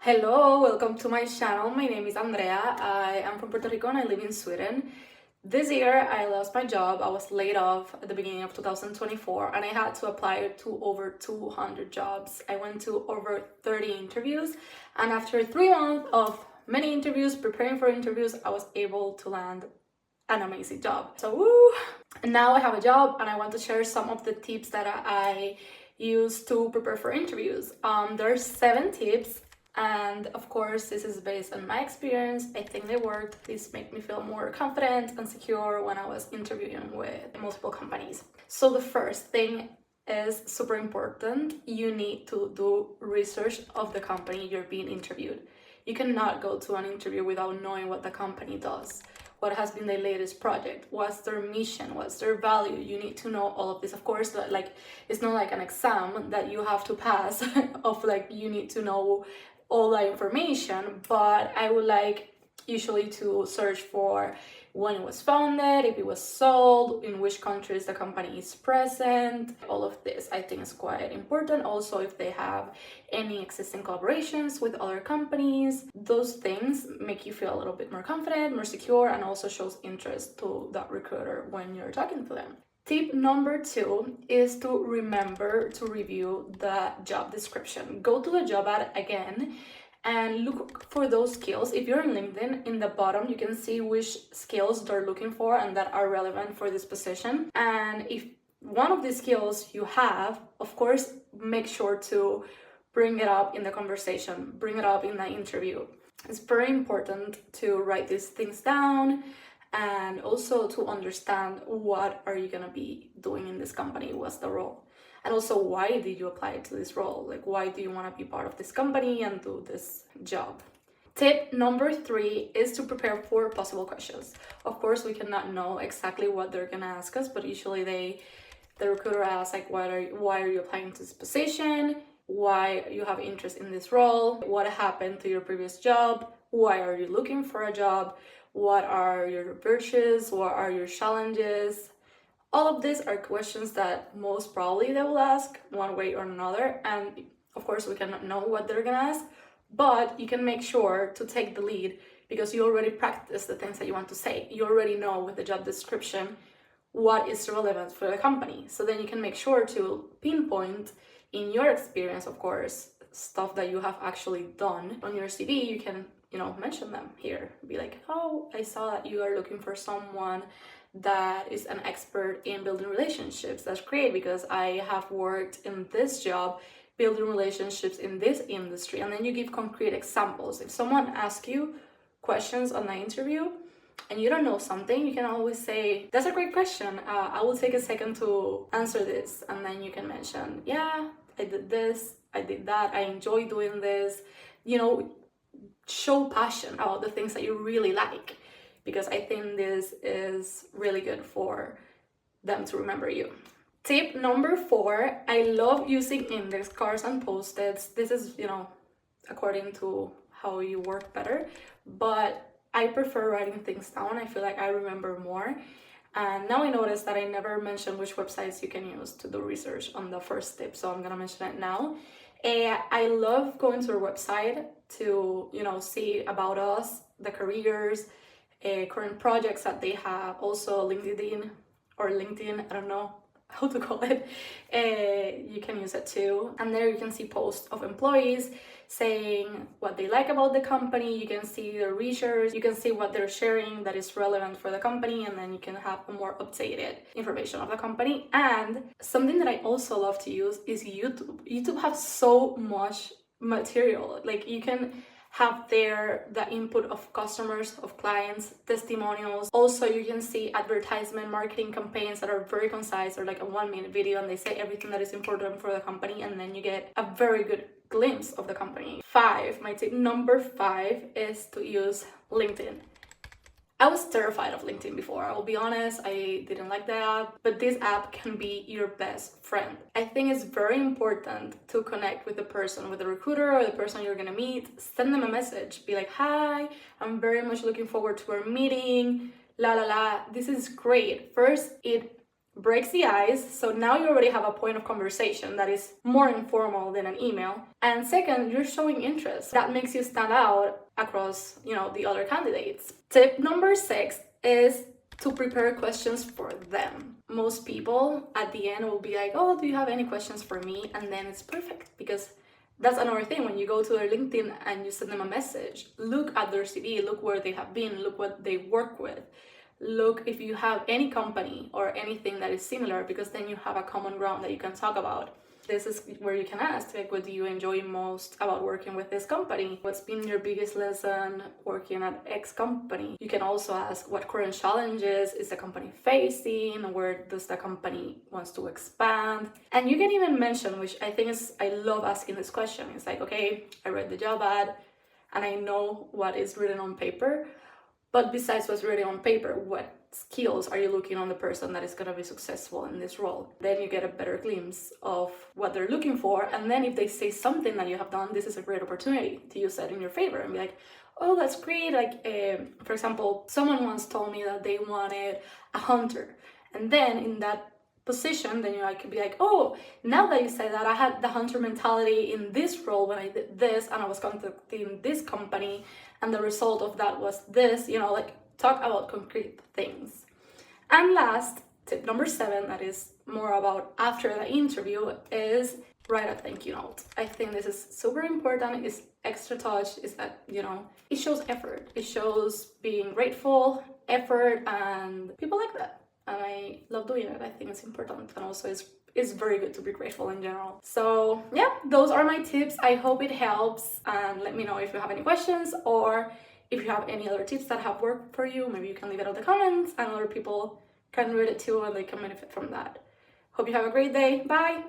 Hello, welcome to my channel. My name is Andrea. I am from Puerto Rico and I live in Sweden. This year I lost my job. I was laid off at the beginning of 2024 and I had to apply to over 200 jobs. I went to over 30 interviews, and after 3 months of many interviews, preparing for interviews, I was able to land an amazing job. So woo! And now I have a job and I want to share some of the tips that I use to prepare for interviews. There are 7 tips, and of course this is based on my experience. I think they worked. This made me feel more confident and secure when I was interviewing with multiple companies. So the first thing is super important. You need to do research of the company you're being interviewed. You cannot go to an interview without knowing what the company does, what has been their latest project, what's their mission, what's their value. You need to know all of this. Of course, like, it's not like an exam that you have to pass of like you need to know all that information, but I would like usually to search for when it was founded, if it was sold, in which countries the company is present. All of this I think is quite important. Also, if they have any existing collaborations with other companies, those things make you feel a little bit more confident, more secure, and also shows interest to that recruiter when you're talking to them. Tip number 2 is to remember to review the job description. Go to the job ad again and look for those skills. If you're in LinkedIn, in the bottom you can see which skills they're looking for and that are relevant for this position. And if one of these skills you have, of course, make sure to bring it up in the conversation, bring it up in the interview. It's very important to write these things down and also to understand what are you gonna be doing in this company, what's the role, and also why did you apply to this role, like why do you want to be part of this company and do this job. Tip number 3 is to prepare for possible questions. Of course, we cannot know exactly what they're gonna ask us, but usually the recruiter asks like why are you applying to this position, why you have interest in this role, what happened to your previous job, why are you looking for a job, what are your virtues, what are your challenges. All of these are questions that most probably they will ask one way or another, and of course we cannot know what they're gonna ask, but you can make sure to take the lead because you already practice the things that you want to say. You already know with the job description what is relevant for the company, so then you can make sure to pinpoint in your experience, of course, stuff that you have actually done on your CV. You can mention them here, be like, oh, I saw that you are looking for someone that is an expert in building relationships. That's great because I have worked in this job building relationships in this industry. And then you give concrete examples. If someone asks you questions on the interview and you don't know something, you can always say, that's a great question, I will take a second to answer this. And then you can mention, yeah, I did this, I did that, I enjoy doing this. Show passion about the things that you really like, because I think this is really good for them to remember you. Tip number 4, I love using index cards and post-its. This is, according to how you work better, but I prefer writing things down. I feel like I remember more. And now I notice that I never mentioned which websites you can use to do research on the first tip, so I'm gonna mention it now. I love going to their website to, see about us, the careers, current projects that they have. Also LinkedIn, I don't know how to call it. You can use it too. And there you can see posts of employees saying what they like about the company. You can see their research, you can see what they're sharing that is relevant for the company, and then you can have a more updated information of the company. And something that I also love to use is YouTube. YouTube has so much material. Like, you can have there the input of customers, of clients, testimonials. Also, you can see advertisement marketing campaigns that are very concise, or like a 1-minute video, and they say everything that is important for the company, and then you get a very good glimpse of the company. My tip number 5 is to use LinkedIn. I was terrified of LinkedIn before, I will be honest. I didn't like the app, but this app can be your best friend. I think it's very important to connect with the person, with the recruiter or the person you're gonna meet. Send them a message, be like, hi, I'm very much looking forward to our meeting, la la la. This is great. First, it breaks the ice, so now you already have a point of conversation that is more informal than an email. And second, you're showing interest. That makes you stand out across, the other candidates. Tip number 6 is to prepare questions for them. Most people at the end will be like, oh, do you have any questions for me? And then it's perfect, because that's another thing. When you go to their LinkedIn and you send them a message, look at their CV, look where they have been, look what they work with. Look if you have any company or anything that is similar, because then you have a common ground that you can talk about. This is where you can ask, like, what do you enjoy most about working with this company? What's been your biggest lesson working at X company? You can also ask, what current challenges is the company facing? Where does the company wants to expand? And you can even mention, which I think is, I love asking this question. It's like, okay, I read the job ad and I know what is written on paper, but besides what's written on paper, what skills are you looking on the person that is going to be successful in this role? Then you get a better glimpse of what they're looking for. And then if they say something that you have done, this is a great opportunity to use that in your favor and be like, oh, that's great. Like, for example, someone once told me that they wanted a hunter. And then in that position, then I could be like, oh, now that you say that, I had the hunter mentality in this role when I did this, and I was contacting this company, and the result of that was this, like, talk about concrete things. And last, tip number 7, that is more about after the interview, is write a thank you note. I think this is super important. It's extra touch, is that, it shows effort. It shows being grateful, effort, and people like that. And I love doing it. I think it's important, and also it's very good to be grateful in general. So yeah, those are my tips. I hope it helps, and let me know if you have any questions, or if you have any other tips that have worked for you. Maybe you can leave it in the comments and other people can read it too and they can benefit from that. Hope you have a great day. Bye!